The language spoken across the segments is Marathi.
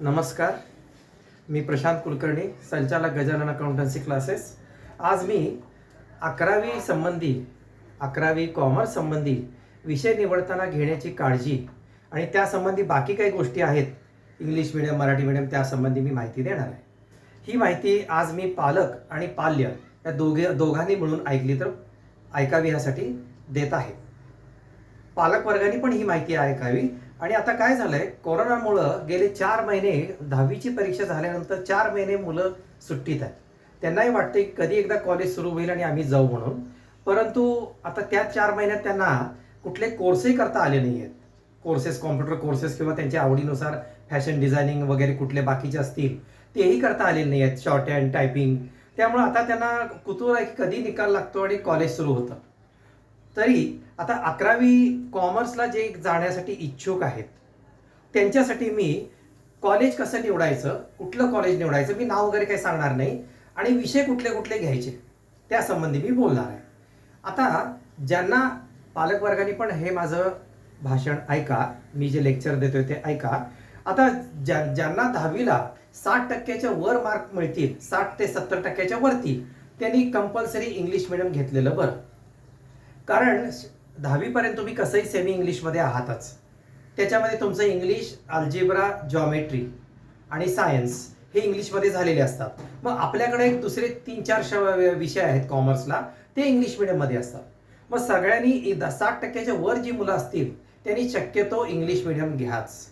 नमस्कार. मी प्रशांत कुलकर्णी, संचालक गजानन अकाउंटन्सी क्लासेस. आज मी 11वी कॉमर्स संबंधी विषय निवडताना घेण्याची काळजी आणि त्यासंबंधी बाकी काही गोष्टी आहेत, इंग्लिश मीडियम मराठी मीडियम, त्यासंबंधी मी माहिती देणार आहे. ही माहिती आज मी पालक आणि पाल्य या दोघांनी मिळून ऐकली तर ऐकावी ह्यासाठी देत आहे. पालक वर्गाने पण ही माहिती ऐकावी. आणि आता काय झालंय, कोरोनामुळं गेले 4 महिने 10वीची परीक्षा झाल्यानंतर 4 महिने मुलं सुट्टीत आहेत. त्यांनाही वाटतं की कधी एकदा कॉलेज सुरू होईल आणि आम्ही जाऊ म्हणून. परंतु आता त्या 4 महिन्यात त्यांना कुठले कोर्सही करता आले नाही आहेत. कोर्सेस, कॉम्प्युटर कोर्सेस किंवा त्यांच्या आवडीनुसार फॅशन डिझायनिंग वगैरे कुठले बाकीचे असतील तेही करता आलेले नाही आहेत, शॉर्ट हँड टायपिंग. त्यामुळे आता त्यांना कुतूहल आहे की कधी निकाल लागतो आणि कॉलेज सुरू होतं. तरी आता 11वी कॉमर्सला जे जाण्यासाठी इच्छुक आहेत त्यांच्यासाठी मी कॉलेज कसं निवडायचं, कुठलं कॉलेज निवडायचं, मी नाव वगैरे काही सांगणार नाही आणि विषय कुठले कुठले घ्यायचे त्यासंबंधी मी बोलणार आहे. आता ज्यांना पालकवर्गाने पण हे माझं भाषण ऐका, मी जे लेक्चर देतोय ते ऐका. आता ज्यांना 10वीला 60% वर मार्क मिळतील, 60 ते 70% वरती, त्यांनी कंपल्सरी इंग्लिश मिडियम घेतलेलं बरं. कारण 10वीपर्यंत तुम्ही कसंही सेमी इंग्लिशमध्ये आहातच. त्याच्यामध्ये तुमचं इंग्लिश, अल्जेब्रा, जॉमेट्री आणि सायन्स हे इंग्लिशमध्ये झालेले असतात. मग आपल्याकडे एक दुसरे 3-4 विषय आहेत कॉमर्सला, ते इंग्लिश मिडियममध्ये असतात. मग सगळ्यांनी 60% वर जी मुलं असतील त्यांनी शक्यतो इंग्लिश मिडियम घ्याच.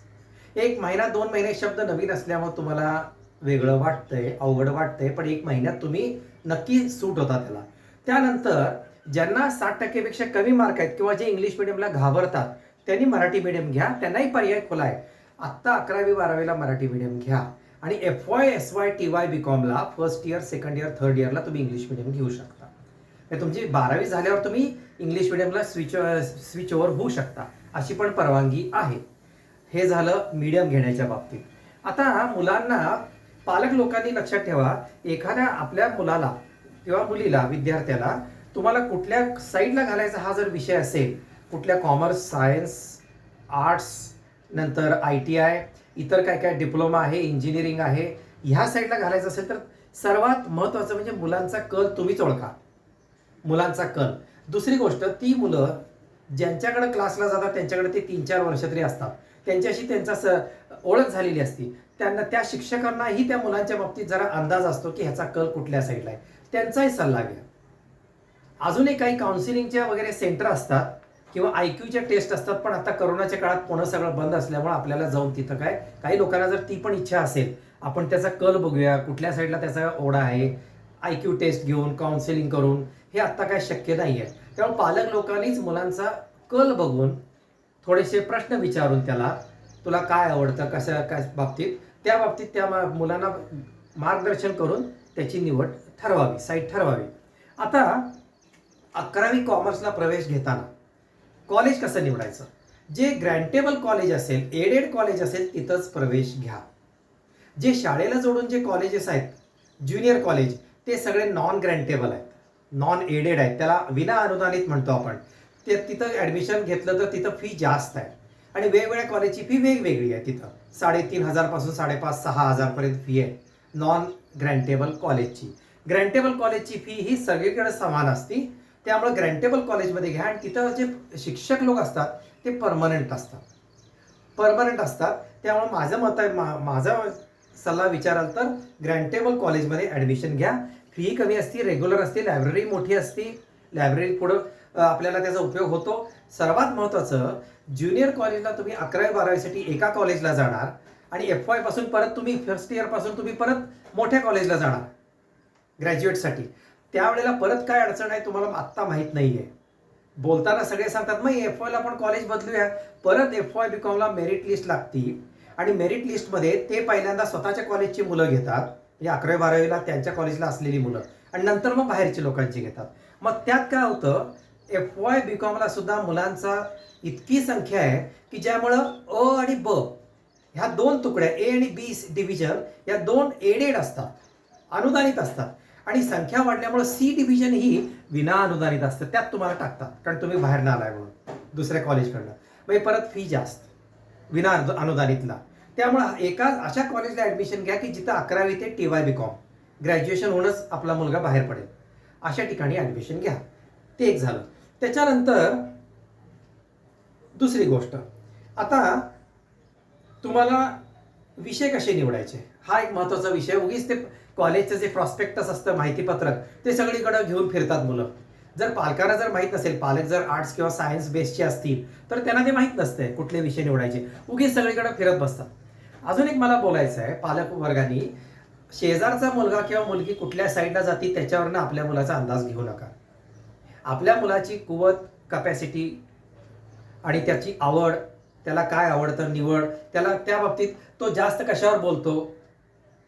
1 महिना 2 महिने शब्द नवीन असल्यामुळे तुम्हाला वेगळं वाटतंय, अवघड वाटतंय, पण 1 महिन्यात तुम्ही नक्की सूट होता त्याला. त्यानंतर ज्यांना 60% पेक्षा कमी मार्क आहेत किंवा जे इंग्लिश मिडियमला घाबरतात त्यांनी मराठी मिडियम घ्या. त्यांनाही पर्याय खुला आहे. आत्ता 11वी-12वीला मराठी मिडियम घ्या आणि FY, SY, TY, BComला first year, second year, third इयरला तुम्ही इंग्लिश मिडियम घेऊ शकता. तुमची 12वी झाल्यावर तुम्ही इंग्लिश मिडियमला स्विच ओव्हर होऊ शकता, अशी पण परवानगी आहे. हे झालं मीडियम घेण्याच्या बाबतीत. आता मुलांना, पालक लोकांनी लक्षात ठेवा, एखाद्या आपल्या मुलाला किंवा मुलीला, विद्यार्थ्याला तुम्हाला कुठल्या साईडला घालायचा हा जर विषय असेल, कुठल्या कॉमर्स, सायन्स, आर्ट्स, नंतर ITI, इतर काय काय डिप्लोमा आहे, इंजिनिअरिंग आहे, ह्या साईडला घालायचं असेल तर सर्वात महत्त्वाचं म्हणजे मुलांचा कल तुम्हीच ओळखा. मुलांचा कल. दुसरी गोष्ट, ती मुलं ज्यांच्याकडे क्लासला जातात त्यांच्याकडे ते 3-4 वर्ष तरी असतात, त्यांच्याशी त्यांचा ओळख झालेली असती. त्यांना, त्या शिक्षकांनाही त्या मुलांच्या बाबतीत जरा अंदाज असतो की ह्याचा कल कुठल्या साईडला आहे, त्यांचाही सल्ला घ्या. अजूनही काही काउन्सिलिंगच्या वगैरे सेंटर असतात किंवा IQच्या टेस्ट असतात, पण आता करोनाच्या काळात पुन्हा सगळं बंद असल्यामुळे आपल्याला जाऊन तिथं काही लोकांना जर ती पण इच्छा असेल, आपण त्याचा कल बघूया, कुठल्या साईडला त्याचा ओढा आहे, IQ टेस्ट घेऊन काउन्सिलिंग करून, हे आत्ता काय शक्य नाही आहे. त्यामुळे पालक लोकांनीच मुलांचा कल बघून थोडेसे प्रश्न विचारून त्याला, तुला काय आवडतं, कसं काय बाबतीत, त्या बाबतीत त्या मुलांना मार्गदर्शन करून त्याची निवड ठरवावी, साईट ठरवावी. आता 11वी कॉमर्सला प्रवेश घेताना कॉलेज कसं निवडायचं? जे ग्रँटेबल कॉलेज असेल, एडेड कॉलेज असेल, तिथंच प्रवेश घ्या. जे शाळेला जोडून जे कॉलेजेस आहेत, ज्युनियर कॉलेज, ते सगळे नॉन ग्रँटेबल आहेत, नॉन एडेड आहेत, त्याला विना अनुदानित म्हणतो आपण. ते तिथं ॲडमिशन घेतलं तर तिथं फी जास्त आहे आणि वेगवेगळ्या कॉलेजची फी वेगवेगळी आहे. तिथं 3,500 पासून 5,500-6,000 पर्यंत फी आहे नॉन ग्रँटेबल कॉलेजची. ग्रँटेबल कॉलेजची फी ही सगळीकडे समान असती. त्यामुळे ग्रँटेबल कॉलेजमध्ये घ्या आणि तिथं जे शिक्षक लोक असतात ते परमनंट असतात. त्यामुळे माझं मत आहे, माझा सल्ला विचाराल तर ग्रँटेबल कॉलेजमध्ये ॲडमिशन घ्या. फी कमी असती, रेग्युलर असते, लायब्ररी मोठी असती, लायब्ररी पुढं आपल्याला त्याचा उपयोग होतो. सर्वात महत्त्वाचं, ज्युनियर कॉलेजला तुम्ही 11वी-12वीसाठी एका कॉलेजला जाणार आणि FY पासून परत तुम्ही फर्स्ट इयरपासून तुम्ही परत मोठ्या कॉलेजला जाणार ग्रॅज्युएटसाठी. त्यावेळेला परत काय अडचण आहे तुम्हाला आत्ता माहीत नाही आहे. बोलताना सगळे सांगतात मग FYला पण कॉलेज बदलूया. परत FY BComला मेरिट लिस्ट लागती आणि मेरिट लिस्टमध्ये ते पहिल्यांदा स्वतःच्या कॉलेजची मुलं घेतात, म्हणजे 11वी-12वीला त्यांच्या कॉलेजला असलेली मुलं, आणि नंतर मग बाहेरची लोकांची घेतात. मग त्यात काय होतं, FY BComला सुद्धा मुलांचा इतकी संख्या आहे की ज्यामुळं अ आणि ब ह्या 2 तुकड्या, A आणि B डिव्हिजन, या 2 एडेड असतात, अनुदानित असतात. आणि संख्या वाढल्यामुळे C डिव्हिजन ही विना अनुदानित असतं, त्यात तुम्हाला टाकतात कारण तुम्ही बाहेर आलाय म्हणून दुसऱ्या कॉलेजकडनं. म्हणजे परत फी जास्त विना अनुदानितला. त्यामुळं एका अशा कॉलेजला ॲडमिशन घ्या की जिथं 11वी ते TY BCom ग्रॅज्युएशन होऊनच आपला मुलगा बाहेर पडेल, अशा ठिकाणी ॲडमिशन घ्या. ते एक झालं. त्याच्यानंतर दुसरी गोष्ट, आता तुम्हाला विषय कसे निवडायचे हा एक महत्त्वाचा विषय. उगीच ते कॉलेजचं जे प्रॉस्पेक्टस असतं, माहितीपत्रक, ते सगळीकडे घेऊन फिरतात मुलं. जर पालकांना जर माहीत नसेल, पालक जर आर्ट्स किंवा सायन्स बेसचे असतील तर त्यांना ते माहीत नसतंय कुठले विषय निवडायचे, उगीच सगळीकडे फिरत बसतात. अजून एक मला बोलायचं आहे, पालक वर्गांनी शेजारचा मुलगा किंवा मुलगी कुठल्या साईडला जाती त्याच्यावरनं आपल्या मुलाचा अंदाज घेऊ नका. आपल्या मुलाची कुवत, कपॅसिटी आणि त्याची आवड, त्याला काय आवडतं, निवड, त्याला त्या बाबतीत तो जास्त कशावर बोलतो,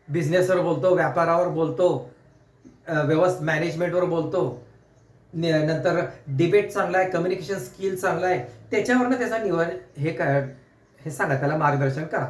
बिझनेसवर बोलतो, व्यापारावर बोलतो, मॅनेजमेंटवर बोलतो, नंतर डिबेट चांगला आहे, कम्युनिकेशन स्किल चांगला आहे, त्याच्यावरनं त्याचा निवड हे सांगा, त्याला मार्गदर्शन करा.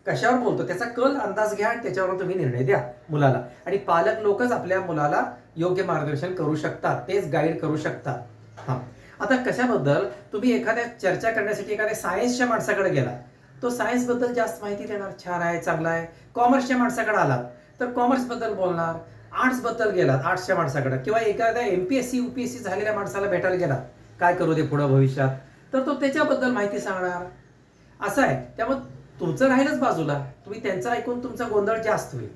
कशावर बोलतो त्याचा कल अंदाज घ्या आणि त्याच्यावर तुम्ही निर्णय द्या मुलाला. आणि पालक लोकच आपल्या मुलाला योग्य मार्गदर्शन करू शकतात, तेच गाईड करू शकतात. हां, आता कशाबद्दल तुम्ही एखाद्या चर्चा करण्यासाठी एखाद्या सायन्सच्या माणसाकडे गेला, तो सायन्सबद्दल जास्त माहिती देणार, छान आहे, चांगला आहे. कॉमर्सच्या माणसाकडे आलात तर कॉमर्सबद्दल बोलणार. आर्ट्सबद्दल गेलात, आर्ट्सच्या माणसाकडे, किंवा एखाद्या MPSC UPSC झालेल्या माणसाला भेटायला गेलात, काय करू दे पुढं भविष्यात, तर तो त्याच्याबद्दल माहिती सांगणार. असं आहे. त्यामुळे तुमचं राहीलच बाजूला, तुम्ही त्यांचं ऐकून तुमचा गोंधळ जास्त होईल.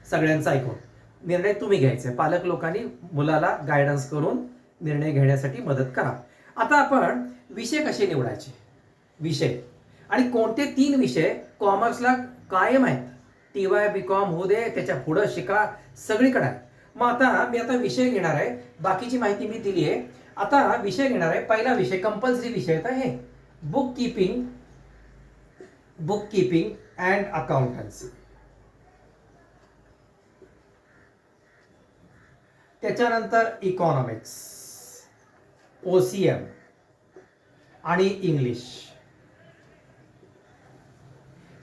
सगळ्यांचा ऐकून निर्णय तुम्ही घ्यायचे. पालक लोकांनी मुलाला गायडन्स करून निर्णय घेण्यासाठी मदत करा. आता आपण विषय कसे निवडायचे, विषय आणि कोणते 3 विषय कॉमर्सला कायम आहेत. TY BCom होऊ दे, त्याच्या पुढं शिका, सगळीकडे आहे. मग मी आता विषय घेणार आहे, बाकीची माहिती मी दिली आहे. आता विषय घेणार आहे. पहिला विषय कंपल्सरी विषय आहे हे बुक कीपिंग अँड अकाउंटन्सी. त्याच्यानंतर इकॉनॉमिक्स, OCM आणि इंग्लिश.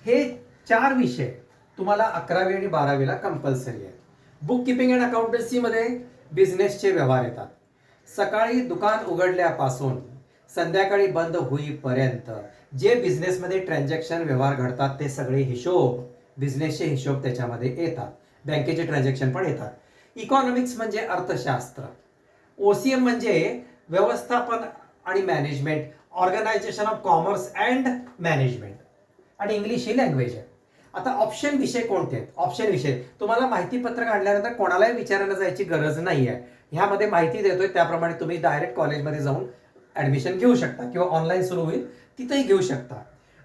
हे 4 विषय तुम्हाला 11वी आणि 12वीला कंपल्सरी आहे. बुक किपिंग अँड अकाउंटन्सी मध्ये बिझनेसचे व्यवहार येतात. सकाळी दुकान उघडल्यापासून संध्याकाळी बंद होईपर्यंत जे बिझनेसमध्ये ट्रान्झॅक्शन व्यवहार घडतात ते सगळे हिशोब, बिझनेसचे हिशोब त्याच्यामध्ये येतात. बँकेचे ट्रान्झॅक्शन पण येतात. इकॉनॉमिक्स म्हणजे अर्थशास्त्र. OCM म्हणजे व्यवस्थापन आणि management, organisation of commerce and management. आणि इंग्लिश ही लँग्वेज आहे. आता ऑप्शन विषय कोणते आहेत? ऑप्शन विषय तुम्हाला माहिती पत्रक आणल्यानंतर कोणालाही विचारायला जायची गरज नाही आहे. ह्यामध्ये माहिती देतोय त्याप्रमाणे तुम्ही डायरेक्ट कॉलेजमध्ये जाऊन ॲडमिशन घेऊ शकता किंवा ऑनलाईन सुरू होईल तिथेही घेऊ शकता.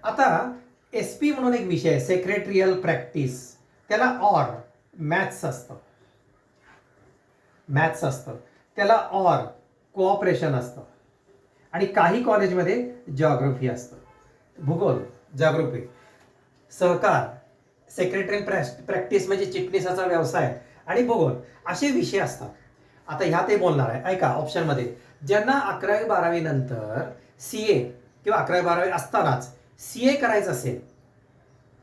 आता SP म्हणून एक विषय आहे, सेक्रेटरियल प्रॅक्टिस. त्याला मॅथ्स असतं, त्याला कोऑपरेशन असतं. आणि काही कॉलेजमध्ये जिओग्राफी असतं, भूगोल, जिओग्राफी, सहकार, सेक्रेटरियल प्रॅक्टिस म्हणजे चिटणीसाचा व्यवसाय आणि भूगोल असे विषय असतात. आता ह्यात बोलणार आहे, ऐका. ऑप्शनमध्ये ज्यांना 11वी 12वी नंतर CA किंवा 11वी 12वी असतानाच CA करायचं असेल,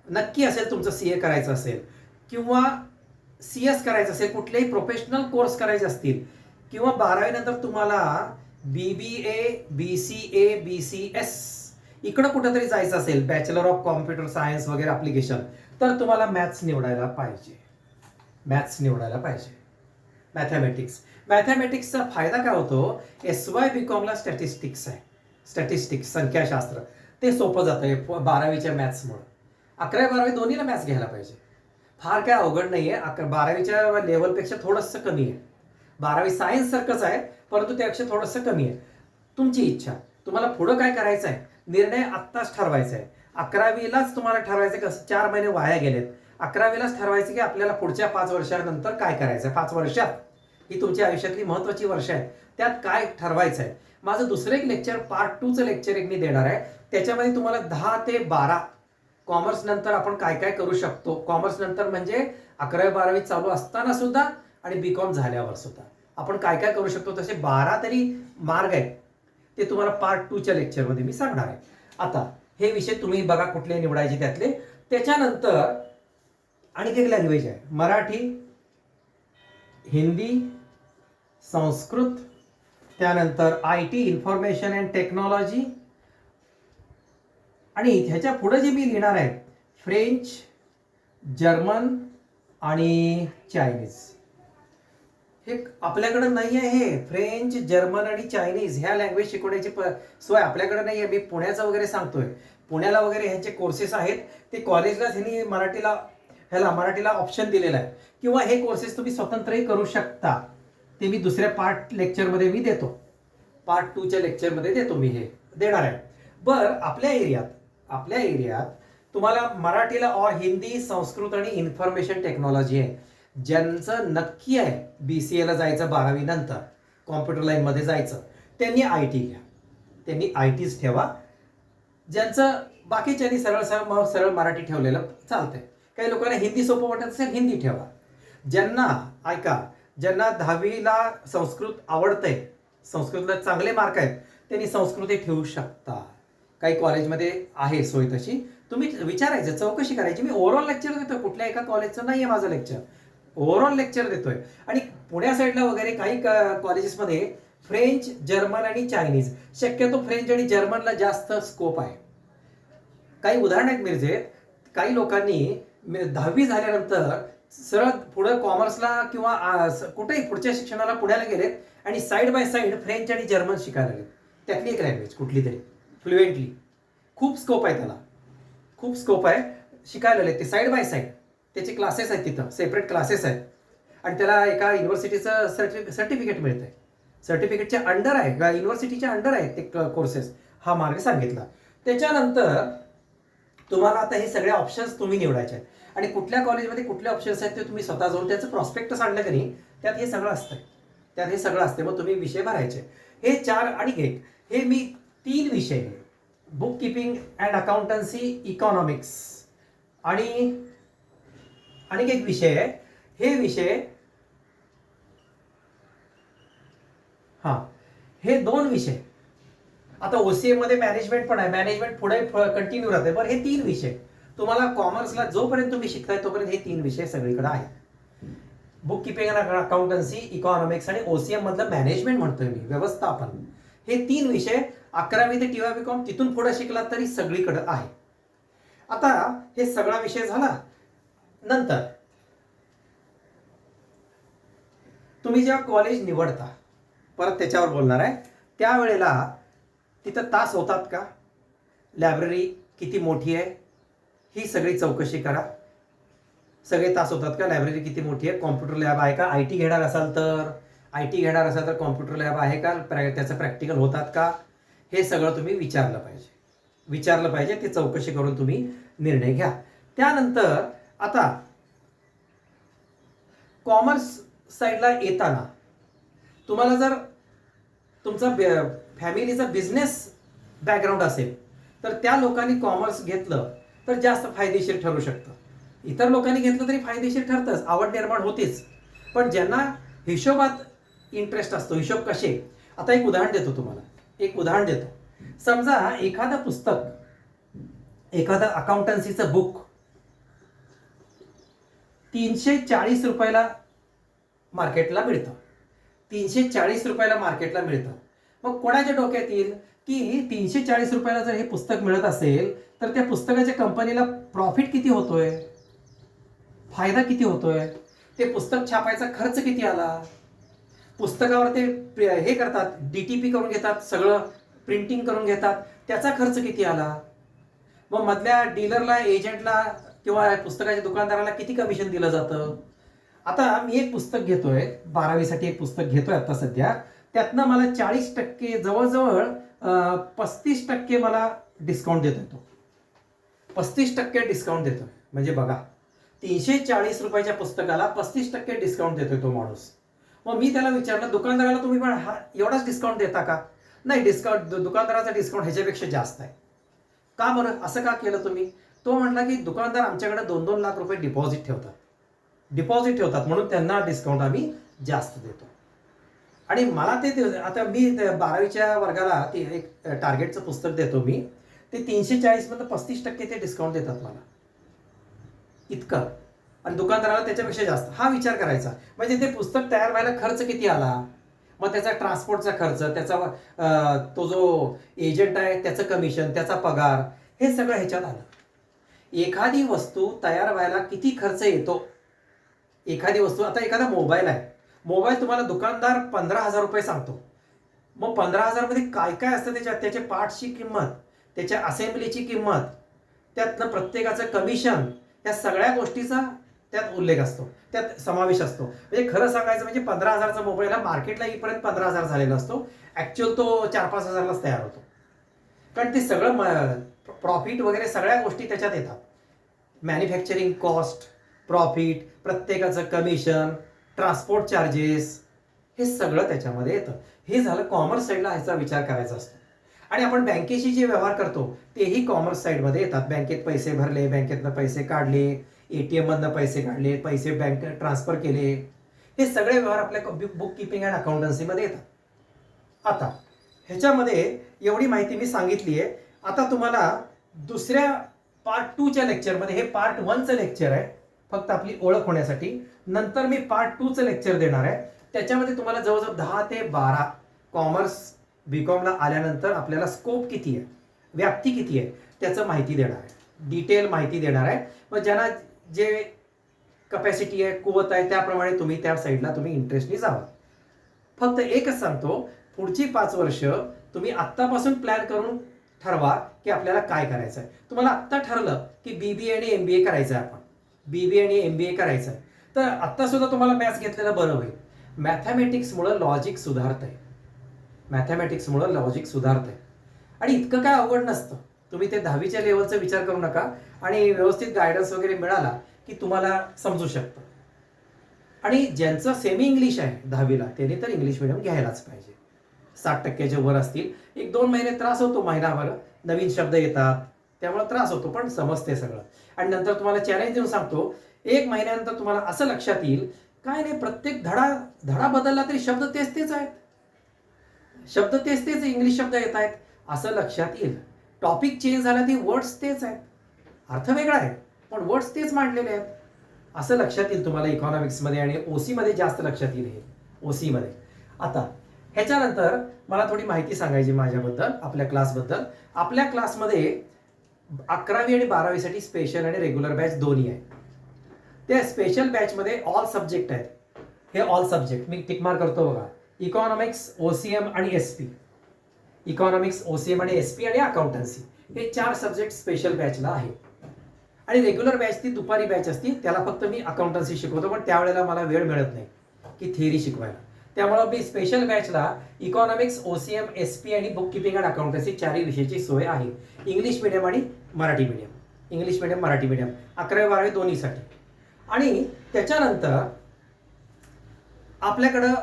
नक्की असेल तुमचं CA करायचं असेल, किंवा CS करायचं असेल, कुठलेही प्रोफेशनल कोर्स करायचे असतील, किंवा 12वी नंतर तुम्हाला BBA, BCA, BCS इकडं कुठंतरी जायचं असेल, बॅचलर ऑफ कॉम्प्युटर सायन्स वगैरे ॲप्लिकेशन, तर तुम्हाला मॅथ्स निवडायला पाहिजे. मॅथमॅटिक्सचा फायदा काय होतो? SY BComला स्टॅटिस्टिक्स आहे, संख्याशास्त्र, ते सोपं जातं 12वीच्या मॅथ्समुळे. 11वी 12वी दोन्हीला मॅथ्स घ्यायला पाहिजे. फार काय अवघड नाही आहे. 12वीच्या लेवलपेक्षा थोडंसं कमी आहे. 12वी सायन्स सारखंच आहे, परंतु त्यापेक्षा थोडंसं कमी आहे. तुमची इच्छा, तुम्हाला पुढं काय करायचं आहे, निर्णय आत्ताच ठरवायचा आहे. 11वीलाच तुम्हाला ठरवायचं कसं, 4 महिने वाया गेलेत. 11वीलाच ठरवायचं की आपल्याला पुढच्या 5 वर्षानंतर काय करायचं आहे. 5 वर्षात ही तुमच्या आयुष्यातली महत्त्वाची वर्ष आहेत, त्यात काय ठरवायचं आहे. माझं दुसरं एक लेक्चर, पार्ट 2चं लेक्चर एक मी देणार आहे. त्याच्यामध्ये तुम्हाला 10 ते 12 कॉमर्स नंतर आपण काय काय करू शकतो. कॉमर्स नंतर म्हणजे 11वी 12वी चालू असताना सुद्धा आणि BCom झाल्यावर सुद्धा आपण काय काय करू शकतो. तसे 12 तरी मार्ग आहेत, ते तुम्हाला पार्ट 2च्या लेक्चरमध्ये मी सांगणार आहे. आता हे विषय तुम्ही बघा कुठले निवडायचे त्यातले. त्याच्यानंतर आणखी एक लँग्वेज आहे, मराठी, हिंदी, संस्कृत, त्यानंतर IT, इन्फॉर्मेशन अँड टेक्नॉलॉजी, आणि ह्याच्या पुढे जे मी लिहिणार आहे फ्रेंच, जर्मन आणि चायनीज. हे आपल्याकडं नाही आहे. हे फ्रेंच, जर्मन आणि चायनीज ह्या लँग्वेज शिकवण्याची सोय आपल्याकडे नाही आहे. मी पुण्याचं वगैरे सांगतोय. पुण्याला वगैरे ह्यांचे कोर्सेस आहेत. ते कॉलेजलाच ह्यांनी मराठीला ऑप्शन दिलेला आहे. किंवा हे कोर्सेस तुम्ही स्वतंत्रही करू शकता. ते मी दुसऱ्या पार्ट लेक्चरमध्ये मी देतो. पार्ट 2च्या लेक्चरमध्ये देतो मी हे देणार आहे. बरं, आपल्या एरियात तुम्हाला मराठीला और हिंदी, संस्कृत आणि इन्फॉर्मेशन टेक्नॉलॉजी आहे. ज्यांचं नक्की आहे BCA ला जायचं 12वी नंतर, कॉम्प्युटर लाईनमध्ये जायचं, त्यांनी IT घ्या. त्यांनी ITच ठेवा. ज्यांचं बाकीच्यांनी सरळ मराठी ठेवलेलं चालतंय. काही लोकांना हिंदी सोपं वाटत असेल, हिंदी ठेवा. ज्यांना 10वीला संस्कृत आवडतंय, संस्कृतला चांगले मार्क आहेत, त्यांनी संस्कृतही ठेवू शकता. काही कॉलेजमध्ये आहे सोय तशी. तुम्ही विचारायचं, चौकशी करायची. मी ओव्हरऑल लेक्चर देतोय, कुठल्या एका कॉलेजचं नाही आहे माझं लेक्चर. ओव्हरऑल लेक्चर देतोय. आणि पुण्या साईडला वगैरे काही कॉलेजेसमध्ये फ्रेंच, जर्मन आणि चायनीज, शक्यतो फ्रेंच आणि जर्मनला जास्त स्कोप आहे. काही उदाहरण आहेत मिरजेत. काही लोकांनी 10वी झाल्यानंतर सरळ पुढे कॉमर्सला किंवा कुठेही पुढच्या शिक्षणाला पुण्याला गेलेत आणि साईड बाय साईड फ्रेंच आणि जर्मन शिकायला लागेल. त्यातली एक लँग्वेज कुठली तरी फ्लुएंटली. खूप स्कोप आहे त्याला, खूप स्कोप आहे. शिकायला लागले ते साईड बाय साईड. त्याचे क्लासेस आहेत, तिथं सेपरेट क्लासेस आहेत. आणि त्याला एका युनिव्हर्सिटीचं सर्टिफिकेट मिळतं आहे. सर्टिफिकेटच्या अंडर आहे का, युनिव्हर्सिटीच्या अंडर आहे ते कोर्सेस. हा मार्ग सांगितला. त्याच्यानंतर तुम्हाला आता हे सगळे ऑप्शन्स तुम्ही निवडायचे आहेत. आणि कुठल्या कॉलेजमध्ये कुठले ऑप्शन्स आहेत ते तुम्ही स्वतः जाऊन त्याचं प्रॉस्पेक्टस आणलं की नाही, त्यात हे सगळं असतं. मग तुम्ही विषय भरायचे. हे 4 आणि 1 हे मी 3 विषय, book keeping and accountancy, economics आणि एक विषय आहे. हे विषय हे 2 विषय. आता OCA मध्ये मॅनेजमेंट पण आहे. मॅनेजमेंट पुढे कंटिन्यू राहते. बरं, हे 3 विषय तुम्हाला कॉमर्सला जोपर्यंत तुम्ही शिकताय तोपर्यंत हे 3 विषय सगळीकडे आहेत. Book keeping and accountancy, economics आणि OCM मधलं मॅनेजमेंट म्हणतोय मी, व्यवस्थापन. हे 3 विषय 11वी ते TY BCom तिथून पुढे शिकला तरी सगळीकडे आहे. आता हे सगळा विषय झाला. नंतर तुम्ही जेव्हा कॉलेज निवडता, परत त्याच्यावर बोलणार आहे, त्यावेळेला तिथं तास होतात का, लायब्ररी किती मोठी आहे, ही सगळी चौकशी करा. सगळे तास होतात का, लायब्ररी किती मोठी आहे, कॉम्प्युटर लॅब आहे का, IT घेणार असाल तर कॉम्प्युटर लॅब आहे का, त्याचं प्रॅक्टिकल होतात का, हे सगळं तुम्ही विचारलं पाहिजे. ते चौकशी करून तुम्ही निर्णय घ्या. त्यानंतर आता कॉमर्स साईडला येताना तुम्हाला जर तुमचा फॅमिलीचा बिझनेस बॅकग्राऊंड असेल तर त्या लोकांनी कॉमर्स घेतलं तर जास्त फायदेशीर ठरू शकतं. इतर लोकांनी घेतलं तरी फायदेशीर ठरतंच, आवड निर्माण होतीच. पण ज्यांना हिशोबात इंटरेस्ट असतो, हिशोब कसे, आता एक उदाहरण देतो. समजा एखादं पुस्तक, एखादं अकाउंटन्सीचं बुक 340 रुपयाला मार्केटला मिळतं. 340 रुपयाला मार्केटला मिळतं. मग कोणाच्या डोक्यात येईल की 340 रुपयाला जर हे पुस्तक मिळत असेल तर त्या पुस्तकाच्या कंपनीला प्रॉफिट किती होतोय, फायदा किती होतोय, ते पुस्तक छापायचा खर्च किती आला, पुस्तकावर ते हे करतात, DTP करून घेतात, सगळं प्रिंटिंग करून घेतात, त्याचा खर्च किती आला, मग मधल्या डीलरला, एजंटला किंवा पुस्तकाच्या दुकानदाराला किती कमिशन दिलं जातं. आता मी एक पुस्तक घेतोय, 12वीसाठी एक पुस्तक घेतोय आता सध्या. त्यातनं मला 40%, जवळजवळ 35% मला डिस्काउंट देतोय तो. 35% डिस्काउंट देतोय. म्हणजे बघा, 340 रुपयाच्या पुस्तकाला 35% डिस्काउंट देतोय तो माणूस. मग मी त्याला विचारलं, दुकानदाराला तुम्ही पण एवढाच डिस्काउंट देता का? नाही, दुकानदाराचा डिस्काउंट ह्याच्यापेक्षा जास्त आहे. का बरं, असं का केलं तुम्ही? तो म्हटला की दुकानदार आमच्याकडे 2-2 लाख रुपये डिपॉझिट ठेवतात म्हणून त्यांना डिस्काउंट आम्ही जास्त देतो. आणि मला ते आता मी 12वीच्या वर्गाला ते एक टार्गेटचं पुस्तक देतो मी, ते 340 मधलं 35% ते डिस्काउंट देतात मला, इतकं. आणि दुकानदाराला त्याच्यापेक्षा जास्त. हा विचार करायचा. म्हणजे ते पुस्तक तयार व्हायला खर्च किती आला, मग त्याचा ट्रान्सपोर्टचा खर्च, त्याचा तो जो एजंट आहे त्याचं कमिशन, त्याचा पगार, हे सगळं ह्याच्यात आलं. एखादी वस्तू तयार व्हायला किती खर्च येतो. एखादी वस्तू, आता एखादा मोबाईल आहे, मोबाईल तुम्हाला दुकानदार 15,000 रुपये सांगतो. मग 15,000 मध्ये काय काय असतं त्याच्यात, त्याच्या पार्ट्सची किंमत, त्याच्या असेंब्लीची किंमत, त्यातनं प्रत्येकाचं कमिशन, त्या सगळ्या गोष्टीचा त्यात उल्लेख असतो, त्यात समावेश असतो. म्हणजे खरं सांगायचं म्हणजे 15,000चा मोबाईल हा मार्केटला येईपर्यंत 15,000 झालेला असतो. ऍक्च्युअल तो 4-5 हजारलाच तयार होतो. कारण ते सगळं प्रॉफिट वगैरे सगळ्या गोष्टी त्याच्यात येतात. मॅन्युफॅक्चरिंग कॉस्ट, प्रॉफिट, प्रत्येकाचं कमिशन, ट्रान्सपोर्ट चार्जेस, हे सगळं त्याच्यामध्ये येतं. हे झालं कॉमर्स साईडला ह्याचा विचार करायचा असतो. आणि आपण बँकेशी जे व्यवहार करतो तेही कॉमर्स साईडमध्ये येतात. बँकेत पैसे भरले, बँकेतनं पैसे काढले, एटीएम मधनं पैसे काढले, पैसे बँक ट्रान्सफर केले, हे सगळे व्यवहार आपल्या बुक किपिंग अँड अकाउंटन्सीमध्ये येतात. आता ह्याच्यामध्ये एवढी माहिती मी सांगितली आहे. आता तुम्हाला दुसऱ्या पार्ट 2च्या लेक्चरमध्ये, हे पार्ट 1चं लेक्चर आहे फक्त आपली ओळख होण्यासाठी, नंतर मी पार्ट 2चं लेक्चर देणार आहे. त्याच्यामध्ये तुम्हाला जवळजवळ 10 ते 12 कॉमर्स बीकॉमला आल्यानंतर आपल्याला स्कोप किती आहे, व्याप्ती किती आहे, त्याचं माहिती देणार आहे, डिटेल माहिती देणार आहे. मग ज्यांना जे कपॅसिटी आहे, कुवत आहे, त्याप्रमाणे तुम्ही त्या साईडला तुम्ही इंटरेस्टनी जावा. फक्त एकच सांगतो, पुढची 5 वर्ष तुम्ही आत्तापासून प्लॅन करून ठरवा की आपल्याला काय करायचं आहे. तुम्हाला आत्ता ठरलं की बीबीए आणि एमबीए करायचं आहे, आपण बीबीए आणि एमबीए करायचं आहे, तर आत्ता सुद्धा तुम्हाला मॅथ्स घेतलेलं बरं होईल. मॅथमॅटिक्समुळं लॉजिक सुधारतंय, मॅथमॅटिक्समुळं लॉजिक सुधारतंय. आणि इतकं काय अवघड नसतं. तुम्ही ते 10वीच्या लेवलचा विचार करू नका, आणि व्यवस्थित गायडन्स वगैरे मिळाला की तुम्हाला समजू शकतं. आणि ज्यांचं सेमी इंग्लिश आहे 10वीला, त्यांनी तर इंग्लिश मिडियम घ्यायलाच पाहिजे. 60% वर असतील, 1-2 महिने त्रास होतो, महिनाभर नवीन शब्द येतात त्यामुळे त्रास होतो, पण समजते सगळं. आणि नंतर तुम्हाला चॅलेंज देऊन सांगतो, 1 महिन्यानंतर तुम्हाला असं लक्षात येईल, काय नाही, प्रत्येक धडा बदलला तरी शब्द तेच आहेत, शब्द तेच इंग्लिश शब्द येत आहेत, असं लक्षात येईल. टॉपिक चेंज झाला ती वर्ड्स तेच आहेत, अर्थ वेगळा आहे पण वर्ड्स तेच मांडलेले आहेत, असं लक्षात येईल तुम्हाला इकॉनॉमिक्समध्ये. आणि ओसीमध्ये जास्त लक्षात येईल हे, ओसीमध्ये. आता ह्याच्यानंतर मला थोडी माहिती सांगायची माझ्याबद्दल, आपल्या क्लासबद्दल. आपल्या क्लासमध्ये 11वी आणि 12वीसाठी स्पेशल आणि रेग्युलर बॅच दोन्ही आहे. त्या स्पेशल बॅचमध्ये ऑल सब्जेक्ट आहेत. हे ऑल सब्जेक्ट मी टिकमार करतो बघा, इकॉनॉमिक्स, ओसीएम आणि एसपी. इकॉनॉमिक्स, ओसीएम आणि एसपी आणि अकाउंटन्सी, हे 4 सब्जेक्ट स्पेशल बॅचला आहे. आणि रेग्युलर बॅच ती दुपारी बॅच असते, त्याला फक्त मी अकाउंटन्सी शिकवतो, पण त्यावेळेला मला वेळ मिळत नाही की थिअरी शिकवायला. त्यामुळं मी स्पेशल बॅचला इकॉनॉमिक्स, ओसीएम, एसपी आणि बुक किपिंग अँड अकाउंटन्सी 4ही विषयाची सोय आहे. इंग्लिश मिडियम आणि Marathi medium, English medium, Marathi medium, 11वी 12वी दोन्हीसाठी. आणि त्याच्यानंतर आपल्याकडं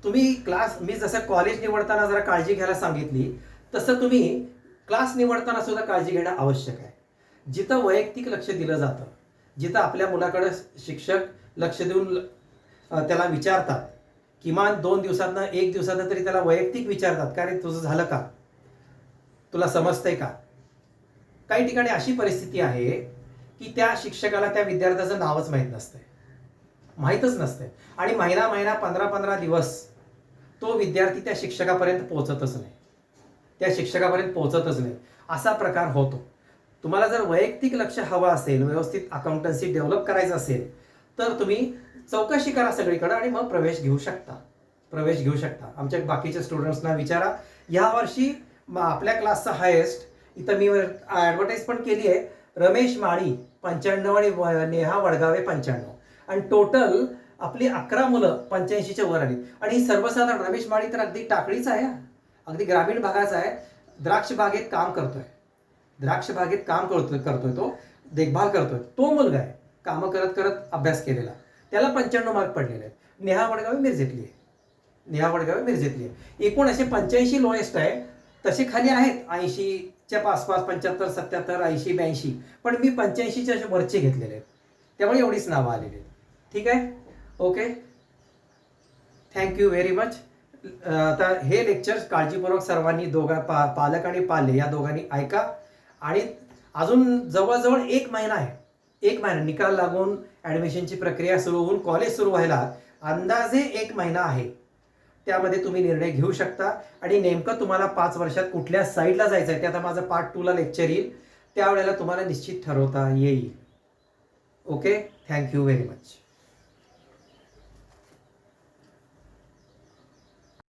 तुम्ही क्लास, मी जसं कॉलेज निवडताना जरा काळजी घ्यायला सांगितली, तसं तुम्ही क्लास निवडताना सुद्धा काळजी घेणं आवश्यक आहे. जिथं वैयक्तिक लक्ष दिलं जातं, जिथं आपल्या मुलाकडे शिक्षक लक्ष देऊन त्याला विचारतात, किमान 2 दिवसातनं 1 दिवसातनं तरी त्याला वैयक्तिक विचारतात, का रे तुझं झालं का, तुला समजतंय का. काही ठिकाणी अशी परिस्थिती आहे की त्या शिक्षकाला त्या विद्यार्थ्याचं नावच माहीत नसतंय, माहीतच नसतंय, आणि महिना 15 दिवस तो विद्यार्थी त्या शिक्षकापर्यंत पोहोचतच नाही, त्या शिक्षकापर्यंत पोहोचतच नाही, असा प्रकार होतो. तुम्हाला जर वैयक्तिक लक्ष हवं असेल, व्यवस्थित अकाउंटन्सी डेव्हलप करायचं असेल, तर तुम्ही चौकशी करा सगळीकडे आणि मग प्रवेश घेऊ शकता. आमच्या बाकीच्या स्टुडंट्सना विचारा. यावर्षी आपल्या क्लासचा हायेस्ट, इथं मी ॲडव्हर्टाईज पण केली आहे, रमेश माळी 95 आणि नेहा वडगावे 95, आणि टोटल आपली 11 मुलं 85च्या वर आली. आणि सर्वसाधारण रमेश माळी तर अगदी टाकळीच आहे, अगदी ग्रामीण भागाचा आहे, द्राक्ष बागेत काम करतोय तो, देखभाल करतोय, तो मुलगा आहे, कामं करत करत अभ्यास केलेला, त्याला 95 मार्क पडलेले आहेत. नेहा वडगावे मिरजेतली आहे. एकूण असे 85 लोएस्ट आहे, तसे खाली आहेत 80च्या आसपास, 75, 77, 80, 82, पण मी 85च्या वरचे घेतलेले आहेत, त्यामुळे एवढीच नावं आलेली आहेत. ठीक आहे, ओके, थँक्यू व्हेरी मच. आता हे लेक्चर काळजीपूर्वक सर्वांनी, पालक आणि पाल्य या दोघांनी ऐका. आणि अजून जवळजवळ 1 महिना आहे, 1 महिना निकाल लागून ॲडमिशनची प्रक्रिया सुरू होऊन कॉलेज सुरू व्हायला अंदाजे 1 महिना आहे. त्यामध्ये तुम्ही निर्णय घेऊ शकता. आणि नेमकं तुम्हाला 5 वर्षात कुठल्या साईडला जायचं आहे ते आता माझं पार्ट 2ला लेक्चर येईल. त्यावेळेला तुम्हाला निश्चित ठरवता येईल. Okay, thank you very much.